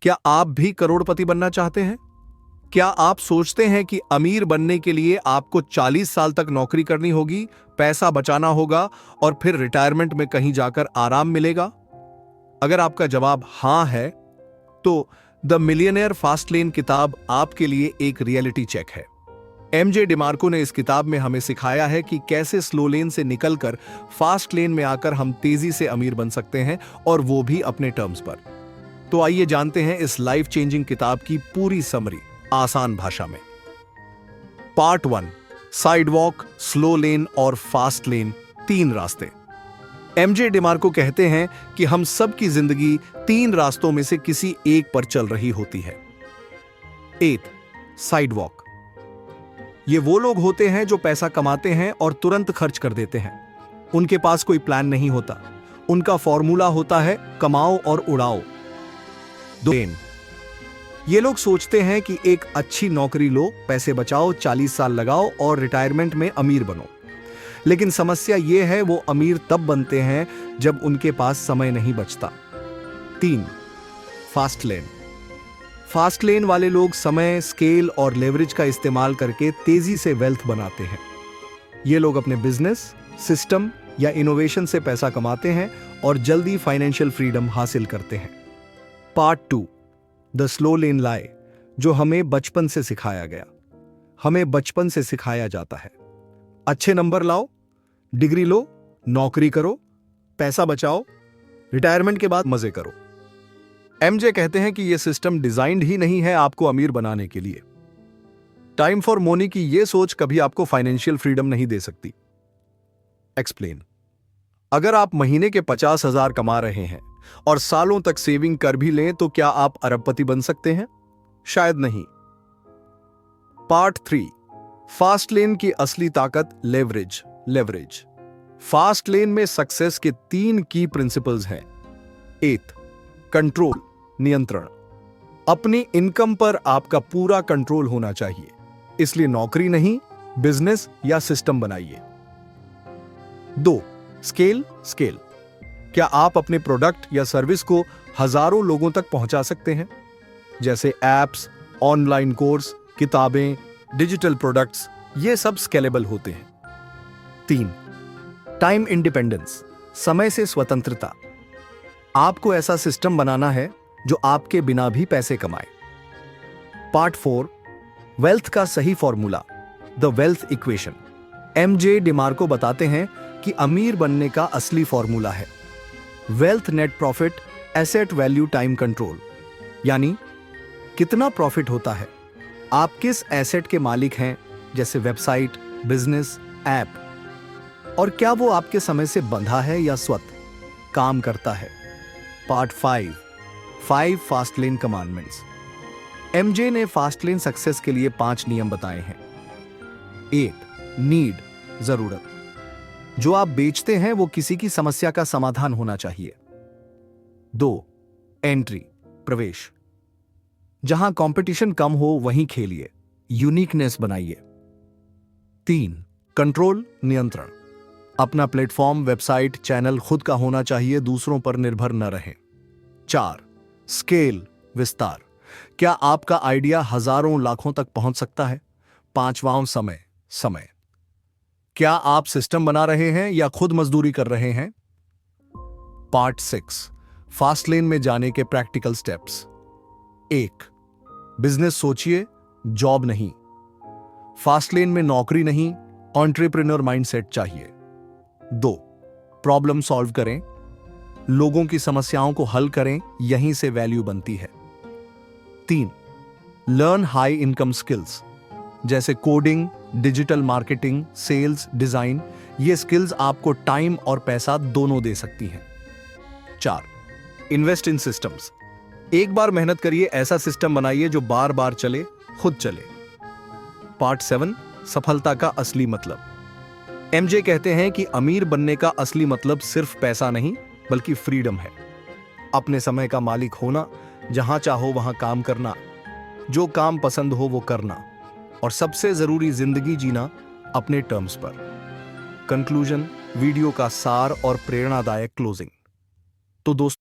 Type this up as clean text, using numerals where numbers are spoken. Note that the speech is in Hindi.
क्या आप भी करोड़पति बनना चाहते हैं? क्या आप सोचते हैं कि अमीर बनने के लिए आपको 40 साल तक नौकरी करनी होगी, पैसा बचाना होगा और फिर रिटायरमेंट में कहीं जाकर आराम मिलेगा? अगर आपका जवाब हां है, तो द मिलियनेयर फास्ट लेन किताब आपके लिए एक रियलिटी चेक है। एमजे डिमार्को ने इस किताब में हमें सिखाया है कि कैसे स्लो लेन से निकलकर फास्ट लेन में आकर हम तेजी से अमीर बन सकते हैं, और वो भी अपने टर्म्स पर। तो आइए जानते हैं इस लाइफ चेंजिंग किताब की पूरी समरी आसान भाषा में। पार्ट 1, साइडवॉक, स्लो लेन और फास्ट लेन, 3 रास्ते। एमजे डिमार्को कहते हैं कि हम सब की जिंदगी 3 रास्तों में से किसी एक पर चल रही होती है। 8, साइडवॉक। ये वो लोग होते हैं जो पैसा कमाते हैं और तुरंत खर्च कर देते हैं। उनके पास कोई प्लान नहीं होता। उनका फॉर्मूला होता है कमाओ और उड़ाओ। 2, ये लोग सोचते हैं कि एक अच्छी नौकरी लो, पैसे बचाओ, 40 साल लगाओ और रिटायरमेंट में अमीर बनो। लेकिन समस्या ये है, वो अमीर तब बनते हैं जब उनके पास समय नहीं बचता। 3, फास्ट लेन। फास्ट लेन वाले लोग समय, स्केल और लेवरेज का इस्तेमाल करके तेजी से वेल्थ बनाते हैं। ये लोग अपने बिजनेस, सिस्टम या इनोवेशन से पैसा कमाते हैं और जल्दी फाइनेंशियल फ्रीडम हासिल करते हैं। पार्ट 2, द स्लो लेन लाई, जो हमें बचपन से सिखाया गया। हमें बचपन से सिखाया जाता है, अच्छे नंबर लाओ, डिग्री लो, नौकरी करो, पैसा बचाओ, रिटायरमेंट के बाद मजे करो। एमजे कहते हैं कि यह सिस्टम डिजाइन्ड ही नहीं है आपको अमीर बनाने के लिए। टाइम फॉर मनी की यह सोच कभी आपको फाइनेंशियल फ्रीडम नहीं दे सकती। एक्सप्लेन। अगर आप महीने के 50,000 कमा रहे हैं और सालों तक सेविंग कर भी लें, तो क्या आप अरबपति बन सकते हैं? शायद नहीं। पार्ट 3, फास्ट लेन की असली ताकत, लेवरेज। फास्ट लेन में सक्सेस के 3 की प्रिंसिपल्स हैं। 8, कंट्रोल, नियंत्रण। अपनी इनकम पर आपका पूरा कंट्रोल होना चाहिए, इसलिए नौकरी नहीं, बिजनेस या सिस्टम बनाइए। 2, स्केल। क्या आप अपने प्रोडक्ट या सर्विस को हजारों लोगों तक पहुंचा सकते हैं? जैसे एप्स, ऑनलाइन कोर्स, किताबें, डिजिटल प्रोडक्ट्स, ये सब स्केलेबल होते हैं। 3, टाइम इंडिपेंडेंस, समय से स्वतंत्रता। आपको ऐसा सिस्टम बनाना है जो आपके बिना भी पैसे कमाए। पार्ट 4, वेल्थ का सही formula, the wealth equation. MJ DeMarco बताते हैं कि अमीर बनने का असली फॉर्मूला है wealth net profit asset value time control. यानी कितना प्रॉफिट होता है, आप किस एसेट के मालिक हैं, जैसे वेबसाइट, बिजनेस, ऐप, और क्या वो आपके समय से बंधा है या स्वतः काम करता है। Part 5 fast lane commandments. MJ ने फास्ट लेन सक्सेस के लिए 5 नियम बताए हैं। 1, नीड, जरूरत। जो आप बेचते हैं वो किसी की समस्या का समाधान होना चाहिए। 2, एंट्री, प्रवेश। जहां कंपटीशन कम हो वहीं खेलिए, यूनिकनेस बनाइए। 3, कंट्रोल, नियंत्रण। अपना प्लेटफॉर्म, वेबसाइट, चैनल खुद का होना चाहिए, दूसरों पर निर्भर न रहें। 4, स्केल, विस्तार। क्या आपका आइडिया हजारों लाखों तक पहुंच सकता है? 5वां, समय। क्या आप सिस्टम बना रहे हैं या खुद मजदूरी कर रहे हैं? पार्ट 6, फास्ट लेन में जाने के प्रैक्टिकल स्टेप्स। 1, बिजनेस सोचिए, जॉब नहीं। फास्ट लेन में नौकरी नहीं, एंटरप्रेन्योर माइंडसेट चाहिए। 2, प्रॉब्लम सॉल्व करें, लोगों की समस्याओं को हल करें, यहीं से वैल्यू बनती है। 3, लर्न हाई इनकम स्किल्स, जैसे coding, digital marketing, sales, design. ये स्किल्स आपको टाइम और पैसा दोनों दे सकती हैं। 4, इन्वेस्ट इन सिस्टम्स। एक बार मेहनत करिए, ऐसा सिस्टम बनाइए जो बार बार चले, खुद चले। पार्ट 7, सफलता का असली मतलब। एमजे कहते हैं कि अमीर बनने का असली मतलब सिर्फ पैसा नहीं, बल्कि फ्रीडम है। अपने समय का मालिक होना, जहां चाहो वहां काम करना, जो काम पसंद हो वो करना, और सबसे जरूरी जिंदगी जीना अपने टर्म्स पर। कंक्लूजन, वीडियो का सार और प्रेरणादायक क्लोजिंग। तो दोस्तों,